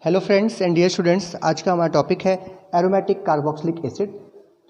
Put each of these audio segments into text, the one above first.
Hello friends and dear students, आज का हमारा टॉपिक है एरोमेटिक कार्बोक्सिलिक एसिड।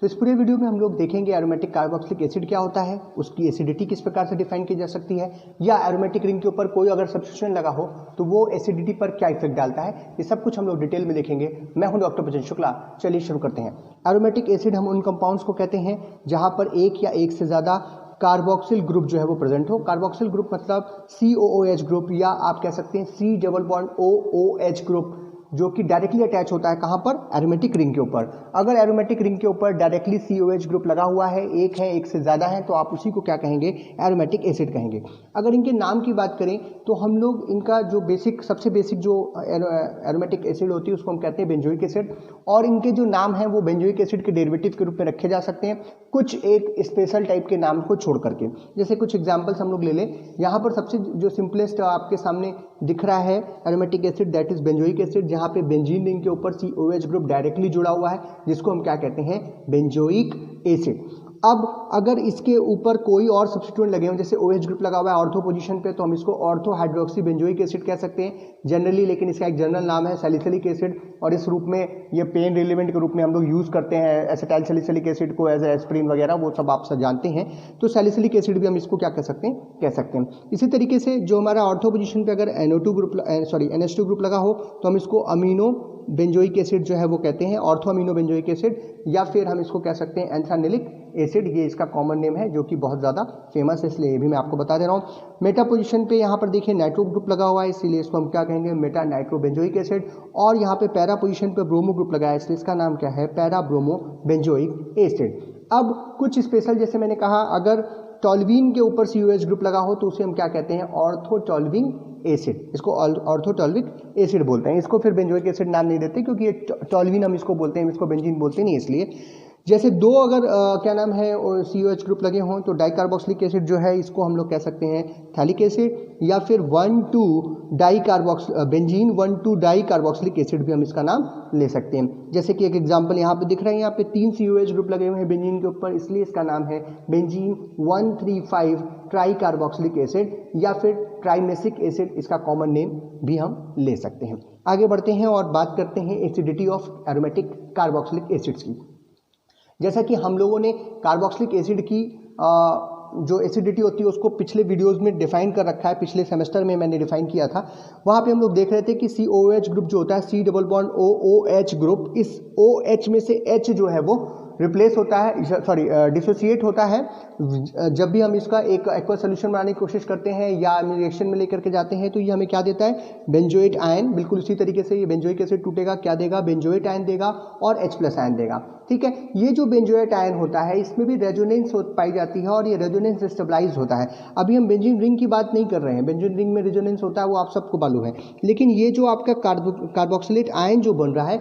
तो इस पूरे वीडियो में हम लोग देखेंगे एरोमेटिक कार्बोक्सिलिक एसिड क्या होता है, उसकी एसिडिटी किस प्रकार से डिफाइन की जा सकती है, या एरोमेटिक रिंग के ऊपर कोई अगर सब्स्टिट्यूशन लगा हो तो वो एसिडिटी पर क्या इफेक्ट डालता है। ये सब कुछ हम लोग डिटेल में देखेंगे। मैं हूं डॉक्टर प्रजन शुक्ला। चलिए शुरू करते हैं। एरोमेटिक एसिड हम उन कंपाउंड्स को कहते हैं जहां पर एक या एक से ज़्यादा कार्बोक्सिल ग्रुप जो है वो प्रेजेंट हो। कार्बोक्सिल ग्रुप मतलब COOH ग्रुप, या आप कह सकते हैं C double bond OOH group, जो कि डायरेक्टली अटैच होता है कहां पर, एरोमेटिक रिंग के ऊपर। अगर एरोमेटिक रिंग के ऊपर डायरेक्टली COH ग्रुप लगा हुआ है, एक से ज़्यादा है, तो आप उसी को क्या कहेंगे, एरोमेटिक एसिड कहेंगे। अगर इनके नाम की बात करें तो हम लोग इनका जो सबसे बेसिक जो एरोमेटिक एसिड होती है उसको हम कहते हैं बेंजोइक एसिड, और इनके जो नाम हैं वो बेंजोइक एसिड के डेरिवेटिव के रूप में रखे जा सकते हैं, कुछ एक स्पेशल टाइप के नाम को छोड़ करके। जैसे कुछ एग्जाम्पल्स हम लोग ले लें। यहाँ पर सबसे जो सिंपलेस्ट आपके सामने दिख रहा है aromatic acid, that is benzoic acid, जहाँ पे बेंजीन रिंग के ऊपर COH ग्रुप डायरेक्टली जुड़ा हुआ है, जिसको हम क्या कहते हैं, बेंजोइक एसिड। अब अगर इसके ऊपर कोई और सब्स्टिट्यूएंट लगे हों, जैसे OH ग्रुप लगा हुआ है ऑर्थो पोजीशन पे, तो हम इसको ऑर्थो हाइड्रोक्सी बेंजोइक एसिड कह सकते हैं जनरली, लेकिन इसका एक जनरल नाम है सैलिसिलिक एसिड, और इस रूप में ये पेन रिलीवेंट के रूप में हम लोग यूज करते हैं एसिटाइल सैलिसिलिक एसिड को, एज एस्प्रिन वगैरह, वो सब आप सब जानते हैं। तो सैलिसिलिक एसिड भी हम इसको क्या कह सकते हैं। इसी तरीके से जो हमारा ऑर्थो पोजीशन पे अगर NH2 ग्रुप लगा हो तो हम इसको अमीनो बेंजोइक एसिड जो है वो कहते हैं, ऑर्थो अमीनो बेंजोइक एसिड, या फिर हम इसको कह सकते हैं एंथानिलिक एसिड। ये इसका कॉमन नेम है जो कि बहुत ज़्यादा फेमस है, इसलिए ये भी मैं आपको बता दे रहा हूँ। मेटा पोजीशन पे यहाँ पर देखिए नाइट्रो ग्रुप लगा हुआ है, इसीलिए इसको हम क्या कहेंगे, मेटा नाइट्रो बेंजोइक एसिड। और यहाँ पे पैरा पोजीशन पे ब्रोमो ग्रुप लगा है, इसलिए इसका नाम क्या है, पैरा ब्रोमो बेंजोइक एसिड। अब कुछ स्पेशल, जैसे मैंने कहा, अगर टॉल्वीन के ऊपर COH ग्रुप लगा हो तो उसे हम क्या कहते हैं, ऑर्थोटॉल्विक एसिड, इसको ऑर्थोटॉल्विक एसिड बोलते हैं। इसको फिर बेंजोइक एसिड नाम नहीं देते क्योंकि ये टॉल्वीन हम इसको बोलते हैं, इसको बेंजीन बोलते नहीं, इसलिए। जैसे दो अगर क्या नाम है COH ग्रुप लगे हों तो डाइकार्बोक्सिलिक एसिड जो है इसको हम लोग कह सकते हैं थैलिक एसिड, या फिर 1,2 बेंजीन 1,2 डाइकार्बोक्सिलिक एसिड भी हम इसका नाम ले सकते हैं। जैसे कि एक एग्जांपल यहाँ पे दिख रहा है, यहाँ पे 3 COH ग्रुप लगे हुए हैं बेंजीन के ऊपर, इसलिए इसका नाम है बेंजीन 1,3,5 ट्राइकार्बोक्सिलिक एसिड, या फिर ट्राइमेसिक एसिड, इसका कॉमन नेम भी हम ले सकते हैं। आगे बढ़ते हैं और बात करते हैं acidity of aromatic carboxylic acids की। जैसा कि हम लोगों ने कार्बोक्सिलिक एसिड की जो एसिडिटी होती है उसको पिछले वीडियोस में डिफाइन कर रखा है, पिछले सेमेस्टर में मैंने डिफाइन किया था। वहाँ पे हम लोग देख रहे थे कि COOH ग्रुप जो होता है, C double bond OOH group, इस OH में से H जो है वो रिप्लेस होता है, डिसोसिएट होता है जब भी हम इसका एक एक्वा सोल्यूशन बनाने की कोशिश करते हैं या रिएक्शन में लेकर के जाते हैं, तो ये हमें क्या देता है, बेंजोएट आयन। बिल्कुल उसी तरीके से ये बेंजोइक एसिड टूटेगा, क्या देगा, बेंजोएट आयन देगा और H+ आयन देगा। ठीक है, ये जो बेंजोएट आयन होता है इसमें भी रेजोनेंस पाई जाती है और ये रेजोनेंस स्टेबलाइज होता है। अभी हम बेंजीन रिंग की बात नहीं कर रहे हैं, बेंजीन रिंग में रेजोनेंस होता है वो आप सबको मालूम है, लेकिन ये जो आपका कार्बोक्सिलेट आयन जो बन रहा है,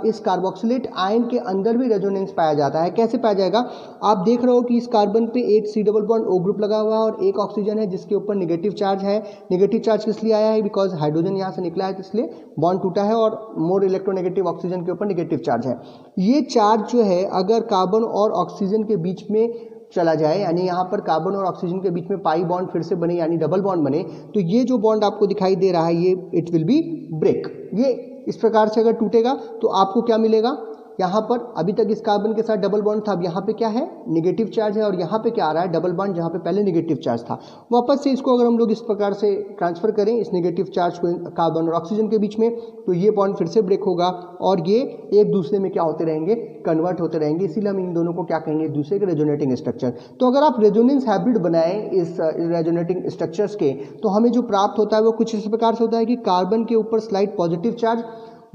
इस कार्बोक्सिलेट आयन के अंदर भी रेजोनेंस पाया जाता है। कैसे पाया जाएगा, आप देख रहे हो कि इस कार्बन पे एक C double bond O group लगा हुआ है और एक ऑक्सीजन है जिसके ऊपर नेगेटिव चार्ज है। नेगेटिव चार्ज किस लिए आया है, बिकॉज हाइड्रोजन यहाँ से निकला है, इसलिए बॉन्ड टूटा है और मोर इलेक्ट्रोनेगेटिव ऑक्सीजन के ऊपर नेगेटिव चार्ज है। ये चार्ज जो है अगर कार्बन और ऑक्सीजन के बीच में चला जाए, यानी यहाँ पर कार्बन और ऑक्सीजन के बीच में पाई बॉन्ड फिर से बने, यानी डबल बॉन्ड बने, तो ये जो बॉन्ड आपको दिखाई दे रहा है ये इट विल बी ब्रेक। ये इस प्रकार से अगर टूटेगा तो आपको क्या मिलेगा, यहाँ पर अभी तक इस कार्बन के साथ डबल बॉन्ड था, अब यहाँ पे क्या है, नेगेटिव चार्ज है, और यहाँ पे क्या आ रहा है, डबल बॉन्ड, जहाँ पे पहले नेगेटिव चार्ज था। वापस से इसको अगर हम लोग इस प्रकार से ट्रांसफर करें इस नेगेटिव चार्ज को कार्बन और ऑक्सीजन के बीच में, तो ये बॉन्ड फिर से ब्रेक होगा और ये एक दूसरे में क्या होते रहेंगे, कन्वर्ट होते रहेंगे। इसीलिए हम इन दोनों को क्या कहेंगे, एक दूसरे के रेजोनेटिंग स्ट्रक्चर। तो अगर आप रेजोनेंस हाइब्रिड बनाएं इस रेजोनेटिंग स्ट्रक्चर्स के, तो हमें जो प्राप्त होता है वो कुछ इस प्रकार से होता है कि कार्बन के ऊपर स्लाइट पॉजिटिव चार्ज,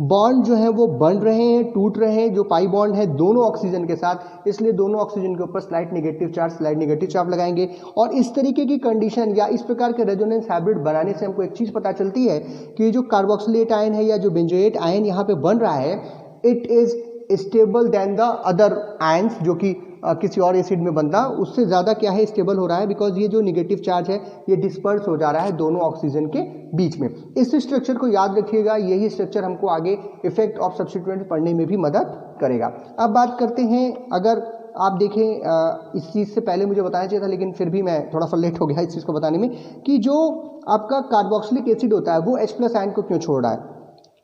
बॉन्ड जो है वो बन रहे हैं, टूट रहे हैं, जो पाई बॉन्ड है दोनों ऑक्सीजन के साथ, इसलिए दोनों ऑक्सीजन के ऊपर स्लाइट नेगेटिव चार्ज लगाएंगे। और इस तरीके की कंडीशन या इस प्रकार के रेजोनेंस हाइब्रिड बनाने से हमको एक चीज पता चलती है कि जो कार्बोक्सिलेट आयन है या जो बेंजोएट आयन यहाँ पे बन रहा है, it is stable then the other ions, जो कि किसी और एसिड में बनता उससे ज़्यादा क्या है, स्टेबल हो रहा है, बिकॉज ये जो नेगेटिव चार्ज है ये डिस्पर्स हो जा रहा है दोनों ऑक्सीजन के बीच में। इस स्ट्रक्चर को याद रखिएगा, यही स्ट्रक्चर हमको आगे इफेक्ट ऑफ सब्स्टिट्यूएंट पढ़ने में भी मदद करेगा। अब बात करते हैं, अगर आप देखें, इस चीज़ से पहले मुझे बताना चाहिए था लेकिन फिर भी मैं थोड़ा सा लेट हो गया इस चीज़ को बताने में, कि जो आपका कार्बोक्सिलिक एसिड होता है वो H+ आयन को क्यों छोड़ रहा है।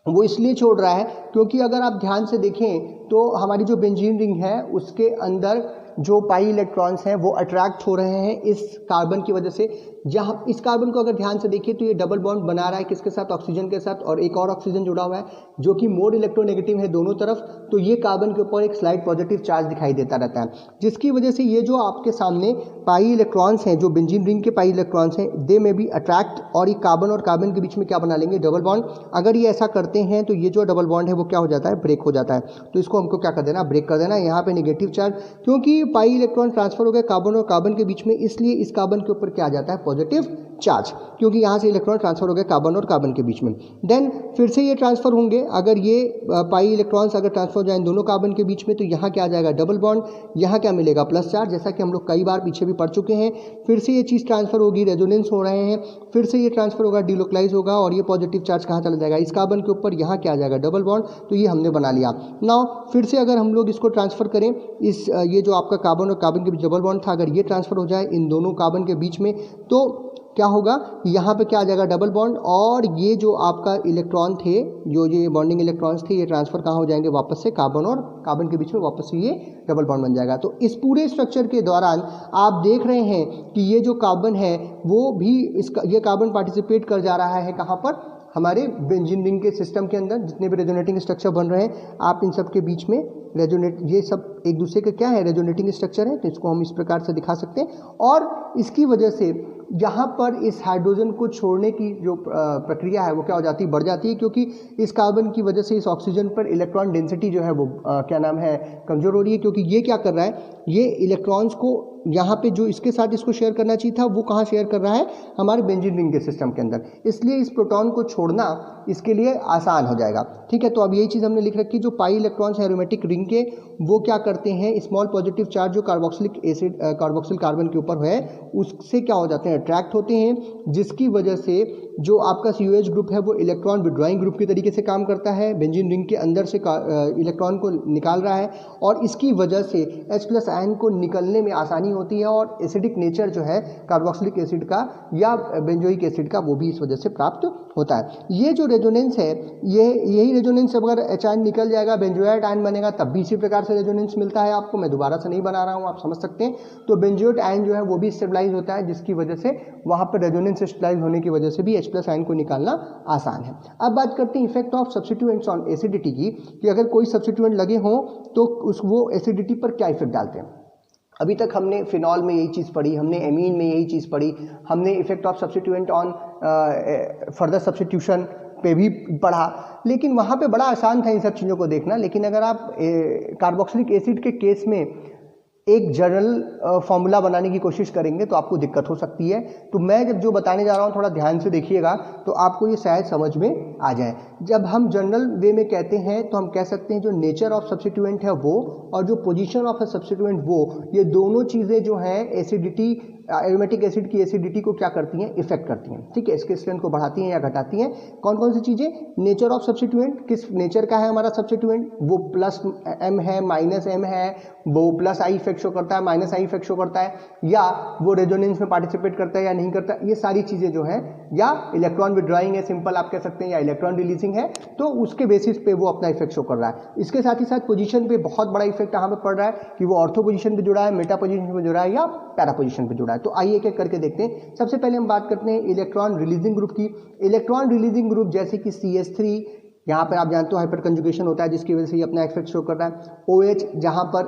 वो इसलिए छोड़ रहा है क्योंकि अगर आप ध्यान से देखें तो हमारी जो बेंजीन रिंग है उसके अंदर जो पाई इलेक्ट्रॉन्स हैं वो अट्रैक्ट हो रहे हैं इस कार्बन की वजह से। जहाँ इस कार्बन को अगर ध्यान से देखिए तो ये डबल बॉन्ड बना रहा है किसके साथ, ऑक्सीजन के साथ, और एक और ऑक्सीजन जुड़ा हुआ है जो कि मोर इलेक्ट्रोनेगेटिव है दोनों तरफ। तो ये कार्बन के ऊपर एक स्लाइड पॉजिटिव चार्ज दिखाई देता रहता है, जिसकी वजह से ये जो आपके सामने पाई इलेक्ट्रॉन्स हैं, जो बेंजीन रिंग के पाई इलेक्ट्रॉन्स हैं, दे में भी अट्रैक्ट, और ये कार्बन और कार्बन के बीच में क्या बना लेंगे, डबल बॉन्ड। अगर ये ऐसा करते हैं तो ये जो डबल बॉन्ड है वो क्या हो जाता है, ब्रेक हो जाता है। तो इसको हमको क्या कर देना, ब्रेक कर देना। यहाँ पे नेगेटिव चार्ज, क्योंकि पाई इलेक्ट्रॉन ट्रांसफर हो गया कार्बन और कार्बन के बीच में, इसलिए इस कार्बन के ऊपर क्या आ जाता है, पॉजिटिव चार्ज, क्योंकि यहाँ से इलेक्ट्रॉन ट्रांसफर हो गया कार्बन और कार्बन के बीच में। देन फिर से ये ट्रांसफर होंगे, अगर ये पाई इलेक्ट्रॉन्स अगर ट्रांसफर हो जाए दोनों कार्बन के बीच में, तो यहाँ क्या आ जाएगा, डबल बॉन्ड, यहाँ क्या मिलेगा, प्लस चार्ज, जैसा कि हम लोग कई बार पीछे भी पढ़ चुके हैं। फिर से ये चीज़ ट्रांसफर होगी, रेजोनेंस हो रहे हैं, फिर से ये ट्रांसफर होगा, डिलोकलाइज होगा, और ये पॉजिटिव चार्ज कहाँ चला जाएगा, इस कार्बन के ऊपर, यहाँ क्या आ जाएगा, डबल बॉन्ड। तो ये हमने बना लिया। नाउ फिर से अगर हम लोग इसको ट्रांसफर करें, इस ये जो आपका कार्बन और कार्बन के बीच डबल बॉन्ड था, अगर ये ट्रांसफर हो जाए इन दोनों कार्बन के बीच में, तो क्या होगा, यहाँ पे क्या आ जाएगा, डबल बॉन्ड, और ये जो आपका इलेक्ट्रॉन थे, जो ये बॉन्डिंग इलेक्ट्रॉन्स थे, ये ट्रांसफर कहाँ हो जाएंगे, वापस से कार्बन और कार्बन के बीच में वापस से ये डबल बॉन्ड बन जाएगा। तो इस पूरे स्ट्रक्चर के दौरान आप देख रहे हैं कि ये जो कार्बन है वो भी ये कार्बन पार्टिसिपेट कर जा रहा है कहाँ पर, हमारे बेंजीन रिंग के सिस्टम के अंदर। जितने भी रेजोनेटिंग स्ट्रक्चर बन रहे हैं, आप इन सब के बीच में रेजोनेट, ये सब एक दूसरे के क्या है, रेजोनेटिंग स्ट्रक्चर है। तो इसको हम इस प्रकार से दिखा सकते हैं, और इसकी वजह से यहाँ पर इस हाइड्रोजन को छोड़ने की जो प्रक्रिया है वो क्या हो जाती है, बढ़ जाती है, क्योंकि इस कार्बन की वजह से इस ऑक्सीजन पर इलेक्ट्रॉन डेंसिटी जो है वो क्या नाम है, कमज़ोर हो रही है। क्योंकि ये क्या कर रहा है, ये इलेक्ट्रॉन्स को यहाँ पे जो इसके साथ इसको शेयर करना चाहिए था, वो कहाँ शेयर कर रहा है, हमारे बेंजीन रिंग के सिस्टम के अंदर। इसलिए इस प्रोटॉन को छोड़ना इसके लिए आसान हो जाएगा। ठीक है, तो अब यही चीज़ हमने लिख रखी, जो पाई इलेक्ट्रॉन्स है एरोमेटिक रिंग के, वो क्या करते हैं, स्मॉल पॉजिटिव चार्ज जो कार्बोक्सिलिक एसिड कार्बोक्सिल कार्बन के ऊपर है, उससे क्या हो जाते हैं, अट्रैक्ट होते हैं, जिसकी वजह से जो आपका COH ग्रुप है वो इलेक्ट्रॉन विड्रॉइंग ग्रुप के तरीके से काम करता है, बेंजीन रिंग के अंदर से इलेक्ट्रॉन को निकाल रहा है, और इसकी वजह से H+ आयन को निकलने में आसानी होती है, और एसिडिक नेचर जो है कार्बोक्सिलिक एसिड का या बेंजोइक एसिड का, वो भी इस वजह से प्राप्त होता है। ये जो रेजोनेंस है, यही रेजोनेंस अगर H आयन निकल जाएगा, बेंजोएट आयन बनेगा, तब भी इसी प्रकार से रेजोनेंस मिलता है आपको। मैं दोबारा से नहीं बना रहा हूँ, आप समझ सकते हैं। तो बेंजोएट आयन जो है वो भी स्टेबलाइज होता है, जिसकी वजह से वहाँ पर रेजोनेंस स्टेबलाइज होने की वजह से भी H+ आयन को निकालना आसान है। अब बात करते हैं effect of substituents on acidity की, कि अगर कोई सब्स्टिट्यूएंट लगे हों तो वो एसिडिटी पर क्या इफेक्ट डालते हैं। अभी तक हमने फिनॉल में यही चीज़ पढ़ी, हमने एमीन में यही चीज़ पढ़ी, हमने effect of substituent on further substitution पे भी पढ़ा, लेकिन वहाँ पे बड़ा आसान था इन सब चीज़ों को देखना। लेकिन अगर आप कार्बोक्सिलिक एसिड के केस में एक जनरल फॉर्मूला बनाने की कोशिश करेंगे तो आपको दिक्कत हो सकती है। तो मैं जब जो बताने जा रहा हूँ थोड़ा ध्यान से देखिएगा, तो आपको ये शायद समझ में आ जाए। जब हम जनरल वे में कहते हैं तो हम कह सकते हैं जो नेचर ऑफ सब्स्टिट्यूएंट है वो, और जो पोजीशन ऑफ अ सब्स्टिट्यूएंट वो, ये दोनों चीज़ें जो हैं एसिडिटी, एरोमेटिक एसिड की एसिडिटी को क्या करती हैं, इफेक्ट करती हैं। ठीक है, इसके स्ट्रेंथ को बढ़ाती हैं या घटाती हैं। कौन कौन सी चीज़ें, नेचर ऑफ सब्स्टिट्यूएंट, किस नेचर का है हमारा सब्स्टिट्यूएंट, वो +M है, -M है, वो +I इफेक्ट शो करता है, -I इफेक्ट शो करता है, या वो रेजोनेंस में पार्टिसिपेट करता है या नहीं करता, ये सारी चीज़ें जो हैं, या इलेक्ट्रॉन विड्रॉइंग है, सिंपल आप कह सकते हैं, या इलेक्ट्रॉन रिलीजिंग है, तो उसके बेसिस पे वो अपना इफेक्ट शो कर रहा है। इसके साथ ही साथ पोजीशन पे बहुत बड़ा इफेक्ट कहाँ पे पड़ रहा है, कि वो ऑर्थो पोजीशन पे जुड़ा है, मेटा पोजीशन पे जुड़ा है, या पैरा पोजीशन पे जुड़ा है। तो आइए एक एक करके देखते हैं। सबसे पहले हम बात करते हैं इलेक्ट्रॉन रिलीजिंग ग्रुप की। इलेक्ट्रॉन रिलीजिंग ग्रुप जैसे कि CH3, यहाँ पर आप जानते हो हाइपर कंजुगेशन होता है, जिसकी वजह से ये अपना इफेक्ट शो कर रहा है। OH, जहाँ पर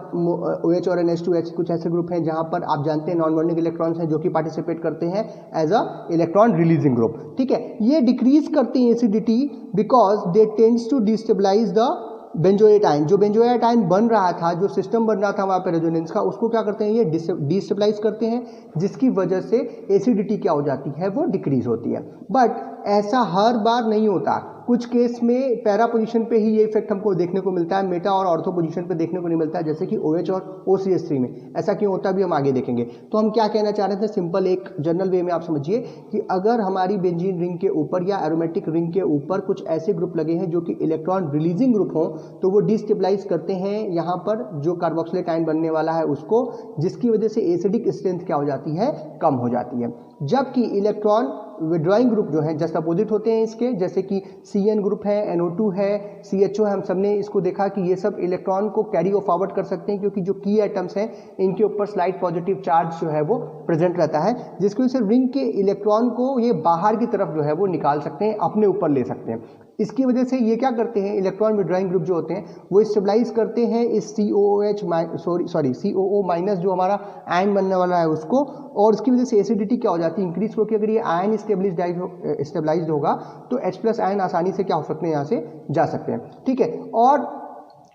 OH और NH2H कुछ ऐसे ग्रुप हैं जहाँ पर आप जानते हैं नॉन बॉन्डिंग इलेक्ट्रॉन्स हैं जो कि पार्टिसिपेट करते हैं as a electron releasing group. ठीक है, ये डिक्रीज करते हैं acidity because they tends to destabilize the benzoate ion. जो बेंजोएट आयन बन रहा था, जो सिस्टम बन रहा था वहाँ पे रेजोनेंस का, उसको क्या करते हैं, ये डिस्टेबलाइज करते हैं, जिसकी वजह से एसिडिटी क्या हो जाती है, वो डिक्रीज होती है। बट ऐसा हर बार नहीं होता, कुछ केस में पैरा पोजीशन पे ही ये इफेक्ट हमको देखने को मिलता है, मेटा और ऑर्थो पोजीशन पे देखने को नहीं मिलता है, जैसे कि OH और OCH3 में। ऐसा क्यों होता है भी हम आगे देखेंगे। तो हम क्या कहना चाह रहे थे, सिंपल एक जनरल वे में आप समझिए कि अगर हमारी बेंजीन रिंग के ऊपर या एरोमेटिक रिंग के ऊपर कुछ ऐसे ग्रुप लगे हैं जो कि इलेक्ट्रॉन रिलीजिंग ग्रुप हों, तो वो डिस्टेबलाइज करते हैं यहाँ पर जो कार्बोक्सिलेट आयन बनने वाला है उसको, जिसकी वजह से एसिडिक स्ट्रेंथ क्या हो जाती है, कम हो जाती है। जबकि इलेक्ट्रॉन विड्रॉइंग ग्रुप जो हैं जस्ट अपोजिट होते हैं इसके, जैसे कि CN ग्रुप है, NO2 है, CHO है। हम सब ने इसको देखा कि ये सब इलेक्ट्रॉन को कैरी और फॉरवर्ड कर सकते हैं क्योंकि जो की एटम्स हैं इनके ऊपर स्लाइट पॉजिटिव चार्ज जो है वो प्रेजेंट रहता है, जिसकी वजह से रिंग के इलेक्ट्रॉन को ये बाहर की तरफ जो है वो निकाल सकते हैं, अपने ऊपर ले सकते हैं। इसकी वजह से ये क्या करते हैं, इलेक्ट्रॉन विड्रॉइंग ग्रुप जो होते हैं वो स्टेबलाइज करते हैं इस COO माइनस जो हमारा आयन बनने वाला है उसको, और उसकी वजह से एसिडिटी क्या हो जाती है, इंक्रीज होकर अगर ये आयन स्टेबलाइज होगा तो H+ आयन आसानी से क्या हो सकते हैं, यहाँ से जा सकते हैं। ठीक है, और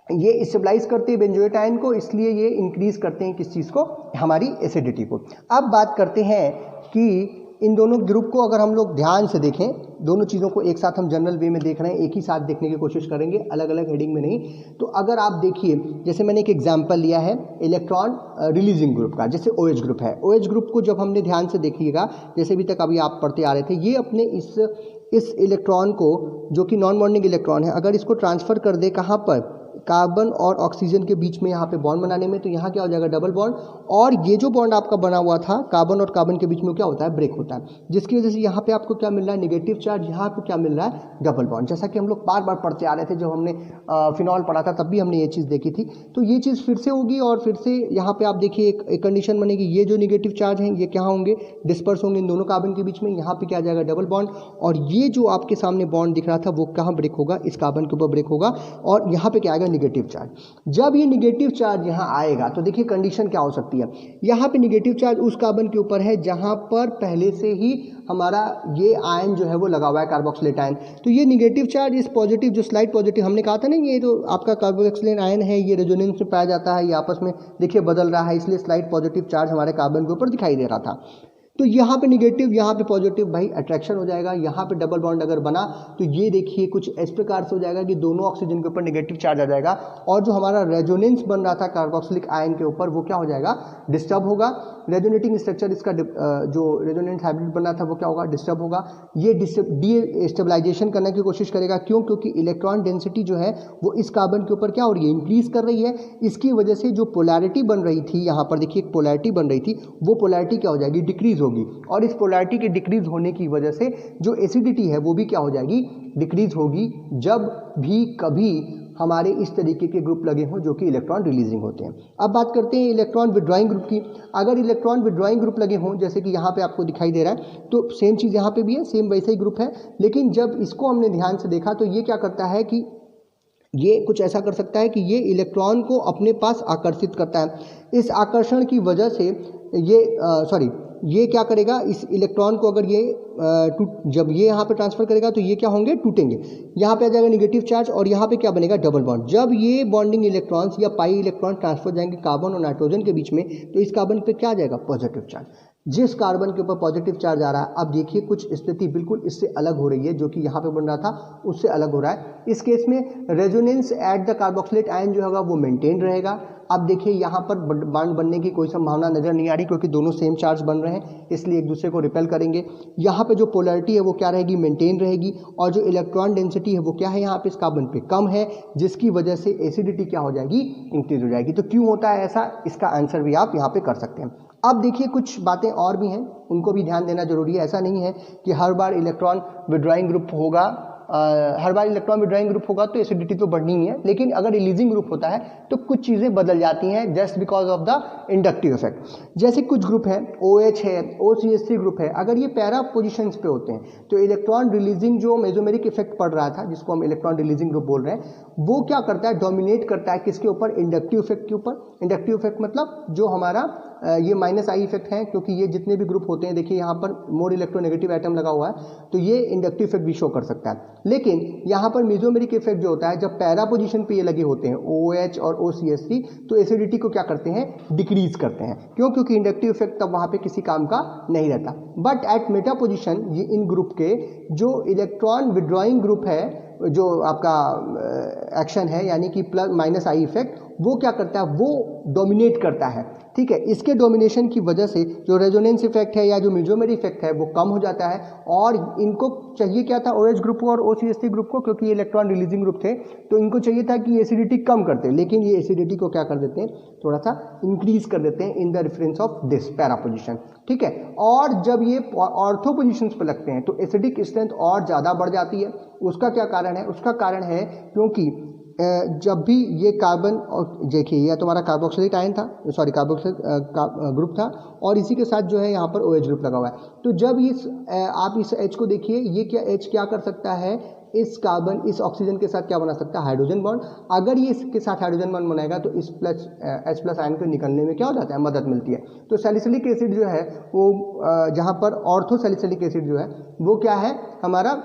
ये स्टेबलाइज करते हैं बेंजोएट आयन को, इसलिए ये इंक्रीज करते हैं किस चीज़ को, हमारी एसिडिटी को। अब बात करते हैं कि इन दोनों ग्रुप को अगर हम लोग ध्यान से देखें, दोनों चीज़ों को एक साथ हम जनरल वे में देख रहे हैं, एक ही साथ देखने की कोशिश करेंगे, अलग अलग हेडिंग में नहीं। तो अगर आप देखिए, जैसे मैंने एक एग्जांपल लिया है इलेक्ट्रॉन रिलीजिंग ग्रुप का, जैसे OH ग्रुप है। OH ग्रुप को जब हमने ध्यान से देखिएगा, जैसे अभी तक अभी आप पढ़ते आ रहे थे, ये अपने इस इलेक्ट्रॉन को जो कि नॉन बॉन्डिंग इलेक्ट्रॉन है, अगर इसको ट्रांसफ़र कर दे कहाँ पर, कार्बन और ऑक्सीजन के बीच में यहाँ पे बॉन्ड बनाने में, तो यहाँ क्या हो जाएगा, डबल बॉन्ड। और ये जो बॉन्ड आपका बना हुआ था कार्बन और कार्बन के बीच में क्या होता है, ब्रेक होता है, जिसकी वजह से यहाँ पे आपको क्या मिल रहा है, नेगेटिव चार्ज, यहाँ पे क्या मिल रहा है, डबल बॉन्ड। जैसा कि हम लोग बार बार पढ़ते आ रहे थे, जब हमने फिनॉल पढ़ा था तब भी हमने ये चीज़ देखी थी। तो ये चीज़ फिर से होगी, और फिर से यहाँ पे आप देखिए एक कंडीशन बनेगी, ये जो नेगेटिव चार्ज हैं ये क्या होंगे, डिस्पर्स होंगे इन दोनों कार्बन के बीच में, यहाँ पे क्या आ जाएगा, डबल बॉन्ड। और ये जो आपके सामने बॉन्ड दिख रहा था वो कहाँ ब्रेक होगा, इस कार्बन के ऊपर ब्रेक होगा, और यहाँ पे क्या आएगा, नेगेटिव चार्ज। जब ये नेगेटिव चार्ज यहाँ आएगा तो देखिए कंडीशन क्या हो सकती है, यहाँ पे नेगेटिव चार्ज उस कार्बन के ऊपर है जहाँ पर पहले से ही हमारा ये आयन जो है वो लगा हुआ है, कार्बोक्सिलेट आयन। तो ये नेगेटिव चार्ज इस पॉजिटिव, जो स्लाइड पॉजिटिव हमने कहा था ना, ये जो आपका कार्बोक्सिलेट आयन है ये रेजोनेंस में पाया जाता है, ये आपस में देखिए बदल रहा है, इसलिए स्लाइड पॉजिटिव चार्ज हमारे कार्बन के ऊपर दिखाई दे रहा था। तो यहाँ पे निगेटिव, यहाँ पे पॉजिटिव, भाई अट्रैक्शन हो जाएगा। यहाँ पे डबल बॉन्ड अगर बना तो ये देखिए कुछ इस प्रकार से हो जाएगा कि दोनों ऑक्सीजन के ऊपर नेगेटिव चार्ज आ जाएगा, और जो हमारा रेजोनेंस बन रहा था कार्बोक्सिलिक आयन के ऊपर वो क्या हो जाएगा, डिस्टर्ब होगा। रेजोनेटिंग स्ट्रक्चर इसका जो रेजोनेंस हाइब्रिड बना था वो क्या होगा, डिस्टर्ब होगा। ये डीस्टेबलाइजेशन करने की कोशिश करेगा, क्यों, क्योंकि इलेक्ट्रॉन डेंसिटी जो है वो इस कार्बन के ऊपर क्या हो रही है, इंक्रीज कर रही है। इसकी वजह से जो पोलैरिटी बन रही थी, यहाँ पर देखिए एक पोलैरिटी बन रही थी, वो पोलैरिटी क्या हो जाएगी, डिक्रीज होगी। और इस पोलैरिटी के डिक्रीज होने की वजह से जो एसिडिटी है वो भी क्या हो जाएगी, डिक्रीज होगी, जब भी कभी हमारे इस तरीके के ग्रुप लगे हों जो कि इलेक्ट्रॉन रिलीजिंग होते हैं। अब बात करते हैं इलेक्ट्रॉन विड्रॉइंग ग्रुप की। अगर इलेक्ट्रॉन विड्रॉइंग ग्रुप लगे हों, जैसे कि यहाँ पे आपको दिखाई दे रहा है, तो सेम चीज़ यहाँ पे भी है, सेम वैसा ही ग्रुप है, लेकिन जब इसको हमने ध्यान से देखा तो ये क्या करता है कि ये कुछ ऐसा कर सकता है कि ये इलेक्ट्रॉन को अपने पास आकर्षित करता है। इस आकर्षण की वजह से ये क्या करेगा, इस इलेक्ट्रॉन को अगर ये जब ये यहाँ पे ट्रांसफर करेगा तो ये क्या होंगे, टूटेंगे, यहाँ पे आ जाएगा नेगेटिव चार्ज, और यहाँ पे क्या बनेगा, डबल बॉन्ड। जब ये बॉन्डिंग इलेक्ट्रॉन्स या पाई इलेक्ट्रॉन ट्रांसफर जाएंगे कार्बन और नाइट्रोजन के बीच में, तो इस कार्बन पे क्या आ जाएगा, पॉजिटिव चार्ज। जिस कार्बन के ऊपर पॉजिटिव चार्ज आ रहा है, अब देखिए कुछ स्थिति बिल्कुल इससे अलग हो रही है, जो कि यहाँ पे बन रहा था उससे अलग हो रहा है। इस केस में resonance at the carboxylate ion जो होगा वो मेंटेन रहेगा। अब देखिए यहाँ पर बॉन्ड बनने की कोई संभावना नजर नहीं आ रही, क्योंकि दोनों सेम चार्ज बन रहे हैं, इसलिए एक दूसरे को रिपेल करेंगे। यहाँ पे जो पोलैरिटी है वो क्या रहेगी, मेंटेन रहेगी, और जो इलेक्ट्रॉन डेंसिटी है वो क्या है, यहाँ पे इस कार्बन पे कम है, जिसकी वजह से एसिडिटी क्या हो जाएगी, इंक्रीज हो जाएगी। तो क्यों होता है ऐसा, इसका आंसर भी आप यहाँ पे कर सकते हैं। अब देखिए कुछ बातें और भी हैं, उनको भी ध्यान देना जरूरी है। ऐसा नहीं है कि हर बार इलेक्ट्रॉन विड्रॉइंग ग्रुप होगा, तो एसिडिटी तो बढ़नी ही है, लेकिन अगर रिलीजिंग ग्रुप होता है तो कुछ चीज़ें बदल जाती हैं just because of the inductive effect. जैसे कुछ ग्रुप है, OH है, OCH3 ग्रुप है, अगर ये पैरा पोजिशंस पे होते हैं तो इलेक्ट्रॉन रिलीजिंग जो मेसोमेरिक इफेक्ट पड़ रहा था, जिसको हम इलेक्ट्रॉन रिलीजिंग ग्रुप बोल रहे हैं, वो क्या करता है, डोमिनेट करता है किसके ऊपर, इंडक्टिव इफेक्ट के ऊपर। इंडक्टिव इफेक्ट मतलब जो हमारा ये -I इफेक्ट है, क्योंकि ये जितने भी ग्रुप होते हैं, देखिए यहाँ पर मोर इलेक्ट्रोनेगेटिव एटम लगा हुआ है, तो ये इंडक्टिव इफेक्ट भी शो कर सकता है। लेकिन यहाँ पर मेसोमेरिक इफेक्ट जो होता है, जब पैरा पोजीशन पे ये लगे होते हैं OH और OCH3, तो एसिडिटी को क्या करते हैं, डिक्रीज करते हैं। क्यों, क्योंकि इंडक्टिव इफेक्ट तब वहाँ पे किसी काम का नहीं रहता। बट एट मेटा पोजिशन ये इन ग्रुप के जो इलेक्ट्रॉन विड्रॉइंग ग्रुप है, जो आपका एक्शन है, यानी कि +- I इफेक्ट, वो क्या करता है, वो डोमिनेट करता है, ठीक है। इसके डोमिनेशन की वजह से जो रेजोनेंस इफेक्ट है या जो मेसोमेर इफेक्ट है वो कम हो जाता है। और इनको चाहिए क्या था, OH ग्रुप को और OCH3 ग्रुप को, क्योंकि ये इलेक्ट्रॉन रिलीजिंग ग्रुप थे, तो इनको चाहिए था कि एसिडिटी कम करते, लेकिन ये एसिडिटी को क्या कर देते हैं, थोड़ा सा इंक्रीज कर देते हैं in the reference of this para position, ठीक है। और जब ये ऑर्थो पोजिशंस पर लगते हैं तो एसिडिक स्ट्रेंथ और ज़्यादा बढ़ जाती है। उसका क्या कारण है, उसका कारण है क्योंकि जब भी ये कार्बन, और देखिए यह तुम्हारा कार्बोक्सिलिक आयन था, सॉरी कार्बोक्सिलिक ग्रुप था, और इसी के साथ जो है यहाँ पर OH ग्रुप लगा हुआ है। तो जब आप इस H को देखिए, ये क्या H क्या कर सकता है, इस कार्बन इस ऑक्सीजन के साथ क्या बना सकता है, हाइड्रोजन बॉन्ड। अगर ये इसके साथ हाइड्रोजन बॉन्ड बनाएगा तो इस H+ आयन को निकलने में क्या हो जाता है, मदद मिलती है। तो सैलिसिलिक एसिड जो है वो जहाँ पर ऑर्थो सैलिसिलिक एसिड जो है वो क्या है हमारा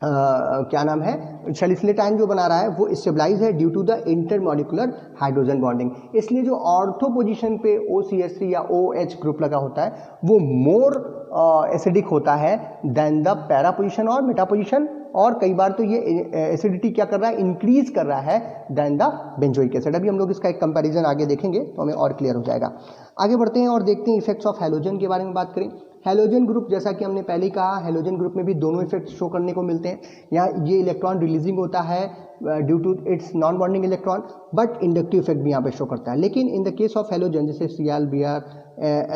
क्या नाम है, सैलिसिलेट आयन जो बना रहा है वो स्टेबलाइज है due to the intermolecular hydrogen bonding. इसलिए जो ऑर्थो पोजीशन पे OCH3 या OH ग्रुप लगा होता है वो मोर एसिडिक होता है देन द पैरा पोजीशन और मेटा पोजीशन, और कई बार तो ये एसिडिटी क्या कर रहा है, इंक्रीज कर रहा है देन द बेंजोइक एसिड। अभी हम लोग इसका एक कंपैरिजन आगे देखेंगे तो हमें और क्लियर हो जाएगा। आगे बढ़ते हैं और देखते हैं इफेक्ट्स ऑफ हैलोजन के बारे में बात करें। हैलोजन ग्रुप, जैसा कि हमने पहले ही कहा, हैलोजन ग्रुप में भी दोनों इफेक्ट शो करने को मिलते हैं। यहाँ ये इलेक्ट्रॉन रिलीजिंग होता है due to its non bonding electron, but inductive effect भी यहाँ पे शो करता है। लेकिन in the case of halogen, जैसे Cl, Br,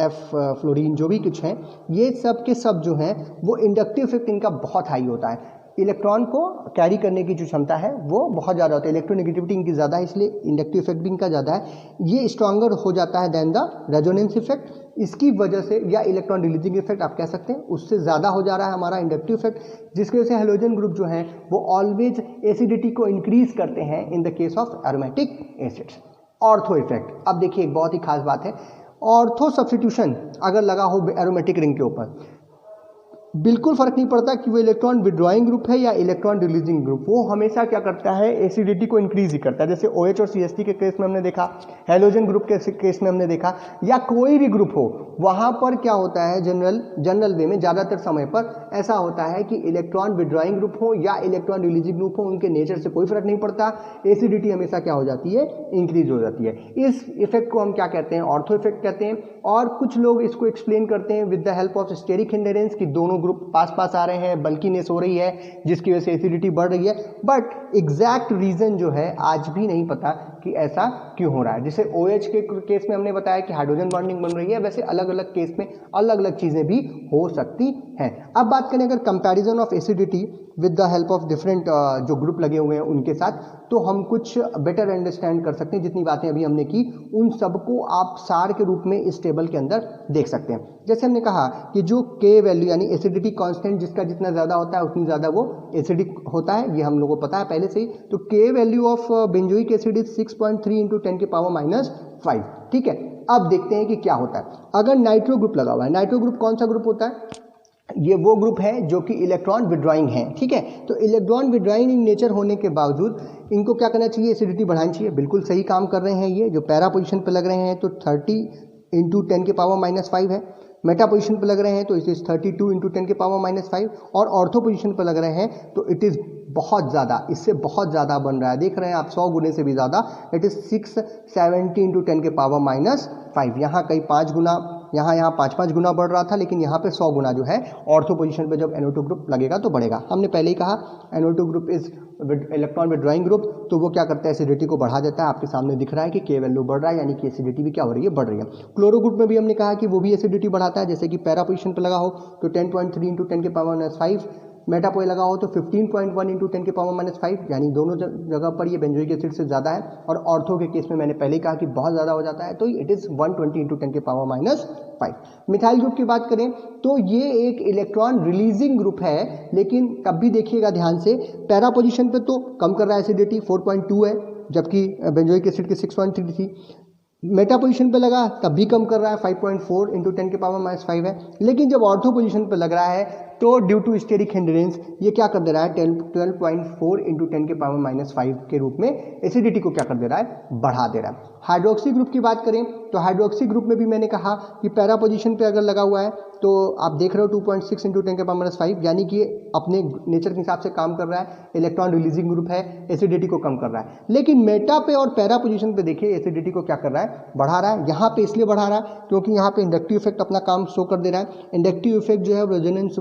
F, फ्लोरीन जो भी कुछ हैं, ये सब के सब जो हैं वो इंडक्टिव इफेक्ट इनका बहुत हाई होता है। इलेक्ट्रॉन को कैरी करने की जो क्षमता है वो बहुत ज़्यादा होती है, इलेक्ट्रोनेगेटिविटी इनकी ज़्यादा है, इसलिए इंडक्टिव इफेक्ट भी इनका ज़्यादा है। ये स्ट्रॉन्गर हो जाता है देन द रेजोनेंस इफेक्ट, इसकी वजह से, या इलेक्ट्रॉन रिलीजिंग इफेक्ट आप कह सकते हैं, उससे ज़्यादा हो जा रहा है हमारा इंडक्टिव इफेक्ट, जिसकी वजह से हैलोजन ग्रुप जो है वो ऑलवेज एसिडिटी को इंक्रीज करते हैं इन the case of aromatic acids. Ortho effect, अब देखिए एक बहुत ही खास बात है, ऑर्थो सब्स्टिट्यूशन अगर लगा हो एरोमेटिक रिंग के ऊपर, बिल्कुल फर्क नहीं पड़ता कि वो इलेक्ट्रॉन विड्रॉइंग ग्रुप है या इलेक्ट्रॉन रिलीजिंग ग्रुप, वो हमेशा क्या करता है, एसिडिटी को इंक्रीज ही करता है। जैसे OH और CH3 के केस में हमने देखा, हैलोजन ग्रुप के केस में हमने देखा, या कोई भी ग्रुप हो, वहाँ पर क्या होता है, जनरल वे में ज़्यादातर समय पर ऐसा होता है कि इलेक्ट्रॉन विड्रॉइंग ग्रुप हो या इलेक्ट्रॉन रिलीजिंग ग्रुप हो, उनके नेचर से कोई फर्क नहीं पड़ता, एसिडिटी हमेशा क्या हो जाती है, इंक्रीज हो जाती है। इस इफेक्ट को हम क्या कहते हैं, ऑर्थो इफेक्ट कहते हैं। और कुछ लोग इसको एक्सप्लेन करते हैं with the help of steric hindrance, की दोनों ग्रुप पास पास आ रहे हैं, बल्कीनेस हो रही है जिसकी वजह से एसिडिटी बढ़ रही है, बट एग्जैक्ट रीजन जो है आज भी नहीं पता कि ऐसा क्यों हो रहा है। जैसे OH के केस में हमने बताया कि हाइड्रोजन बॉन्डिंग बन रही है, वैसे अलग अलग केस में अलग अलग चीजें भी हो सकती हैं। अब बात करें अगर comparison of acidity with the help of different जो ग्रुप लगे हुए हैं उनके साथ, तो हम कुछ बेटर अंडरस्टैंड कर सकते हैं। जितनी बातें अभी हमने की उन सबको आप सार के रूप में इस टेबल के अंदर देख सकते हैं। जैसे हमने कहा कि जो K वैल्यू यानी एसिडिटी कांस्टेंट जिसका जितना ज़्यादा होता है उतनी ज़्यादा वो एसिडिक होता है, ये हम लोगों को पता है पहले से ही। तो K value of benzoic acid is 6.3 into 10 के पावर -5, ठीक है। अब देखते हैं कि क्या होता है अगर नाइट्रो ग्रुप लगा हुआ है। नाइट्रो ग्रुप कौन सा ग्रुप होता है, ये वो ग्रुप है जो कि इलेक्ट्रॉन विड्रॉइंग है, ठीक है। तो इलेक्ट्रॉन विड्रॉइंग इन नेचर होने के बावजूद इनको क्या करना चाहिए, एसिडिटी बढ़ानी चाहिए। बिल्कुल सही काम कर रहे हैं ये जो पैरा पोजीशन पे लग रहे हैं, तो 30 इंटू 10 के पावर -5 है। मेटा पोजीशन पे लग रहे हैं तो इट इज़ 32 इंटू 10 के पावर -5, और ऑर्थो पोजीशन पे लग रहे हैं तो इट इज़ बहुत ज़्यादा, इससे बहुत ज़्यादा बन रहा है। देख रहे हैं आप 100 गुने से भी ज़्यादा, इट इज़ 670 इंटू 10 के पावर -5। यहाँ कई 5 गुना, यहाँ 5-5 गुना बढ़ रहा था, लेकिन यहाँ पे 100 गुना जो है ऑर्थो पोजीशन पे जब NO2 ग्रुप लगेगा तो बढ़ेगा। हमने पहले ही कहा NO2 group is electron withdrawing group, तो वो क्या करता है, एसिडिटी को बढ़ा देता है। आपके सामने दिख रहा है कि K वैल्यू बढ़ रहा है, यानी कि एसिडिटी भी क्या हो रही है, बढ़ रही है। क्लोरो ग्रुप में भी हमने कहा कि वो भी एसिडिटी बढ़ाता है, जैसे कि पैरा पोजीशन पे लगा हो तो 10.3 इंटू 10 के पावर -5, मेटा पे लगा हो तो 15.1 इंटू 10 के पावर -5, यानी दोनों जगह पर ये बेंजोइक एसिड से ज़्यादा है। और ऑर्थो के केस में मैंने पहले ही कहा कि बहुत ज़्यादा हो जाता है, तो इट इज़ 120 इंटू 10 के पावर -5। मिथाइल ग्रुप की बात करें तो ये एक इलेक्ट्रॉन रिलीजिंग ग्रुप है, लेकिन तब भी देखिएगा ध्यान से, पैरा पोजीशन पे तो कम कर रहा है एसिडिटी, 4.2 है, जबकि बेंजोइक एसिड की 6.3 थी। मेटा पोजीशन पे लगा तब भी कम कर रहा है, 5.4 इंटू 10 के पावर -5 है। लेकिन जब ऑर्थो पोजीशन पे लग रहा है तो ड्यू टू स्टेरिक हिंड्रेंस ये क्या कर दे रहा है 12.4 इंटू 10 के पावर -5 के रूप में एसिडिटी को क्या कर दे रहा है, बढ़ा दे रहा है। हाइड्रोक्सी ग्रुप की बात करें तो हाइड्रोक्सी ग्रुप में भी मैंने कहा कि पैरा पोजीशन पे अगर लगा हुआ है तो आप देख रहे हो 2.6 इंटू 10 के पावर -5 यानी कि अपने नेचर के हिसाब से काम कर रहा है, इलेक्ट्रॉन रिलीजिंग ग्रुप है, एसिडिटी को कम कर रहा है। लेकिन मेटा पे और पैरा पोजीशन पे देखिए एसिडिटी को क्या कर रहा है, बढ़ा रहा है। यहाँ पे इसलिए बढ़ा रहा है क्योंकि यहाँ पे इंडक्टिव इफेक्ट अपना काम शो कर दे रहा है। इंडक्टिव इफेक्ट जो है रेजोनेंस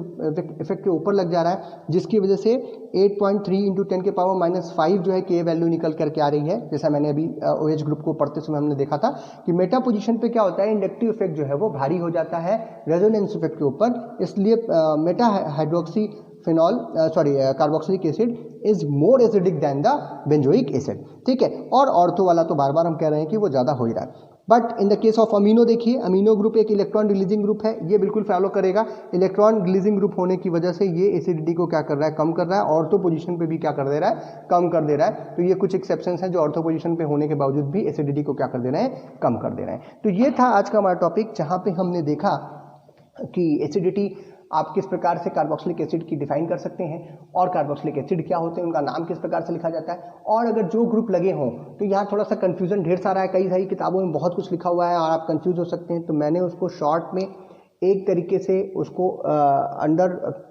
इफेक्ट के ऊपर लग जा रहा है, जिसकी वजह से 8.3 इंटू 10 के पावर -5 जो है के वैल्यू निकल करके आ रही है। जैसा मैंने अभी OH ग्रुप को पढ़ते समय हमने देखा था कि मेटा पोजीशन पे क्या होता है, इंडक्टिव इफेक्ट जो है वो भारी हो जाता है रेजोनेंस इफेक्ट के ऊपर, इसलिए Meta hydroxy phenol carboxylic acid is more acidic then the benzoic acid. ठीक है, और ऑर्थो वाला तो बार बार हम कह रहे हैं कि वो ज़्यादा हो ही रहा है। But in the case of amino देखिए, अमीनो ग्रुप एक इलेक्ट्रॉन रिलीजिंग ग्रुप है, ये बिल्कुल फॉलो करेगा। इलेक्ट्रॉन रिलीजिंग ग्रुप होने की वजह से ये एसिडिटी को क्या कर रहा है, कम कर रहा है। ऑर्थो पोजीशन पे भी क्या कर दे रहा है, कम कर दे रहा है। तो ये कुछ एक्सेप्शंस हैं जो ऑर्थो पोजीशन पे होने के बावजूद भी एसिडिटी को क्या कर दे रहे हैं, कम कर दे रहे हैं। तो ये था आज का हमारा टॉपिक, जहाँ पे हमने देखा कि एसिडिटी आप किस प्रकार से कार्बोक्सिलिक एसिड की डिफाइन कर सकते हैं और कार्बोक्सिलिक एसिड क्या होते हैं, उनका नाम किस प्रकार से लिखा जाता है। और अगर जो ग्रुप लगे हों तो यहाँ थोड़ा सा कंफ्यूजन ढेर सारा है, कई सारी किताबों में बहुत कुछ लिखा हुआ है और आप कंफ्यूज हो सकते हैं। तो मैंने उसको शॉर्ट में एक तरीके से उसको अंडर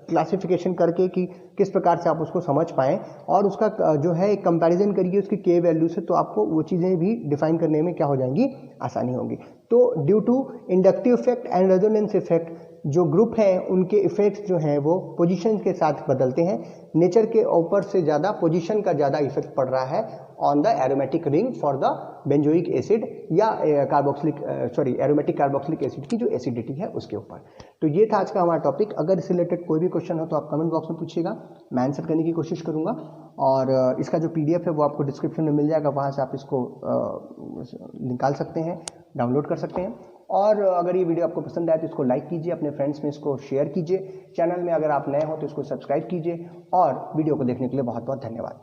क्लासिफिकेशन करके कि किस प्रकार से आप उसको समझ पाएँ और उसका जो है एक कंपैरिजन करिए उसकी के वैल्यू से, तो आपको वो चीज़ें भी डिफाइन करने में क्या हो जाएंगी, आसानी होगी। तो due to inductive effect and resonance effect जो ग्रुप हैं उनके इफेक्ट्स जो हैं वो पोजीशन के साथ बदलते हैं। नेचर के ऊपर से ज़्यादा पोजीशन का ज़्यादा इफेक्ट पड़ रहा है on the aromatic ring for the benzoic acid या एरोमेटिक कार्बोक्सिलिक एसिड की जो एसिडिटी है उसके ऊपर। तो ये था आज का हमारा टॉपिक। अगर इससे रिलेटेड कोई भी क्वेश्चन हो तो आप कमेंट बॉक्स में पूछिएगा, मैं आंसर करने की कोशिश करूँगा। और इसका जो PDF है वो आपको डिस्क्रिप्शन में मिल जाएगा, वहाँ से आप इसको निकाल सकते हैं, डाउनलोड कर सकते हैं। और अगर ये वीडियो आपको पसंद आए तो इसको लाइक कीजिए, अपने फ्रेंड्स में इसको शेयर कीजिए। चैनल में अगर आप नए हो तो इसको सब्सक्राइब कीजिए और वीडियो को देखने के लिए बहुत बहुत धन्यवाद।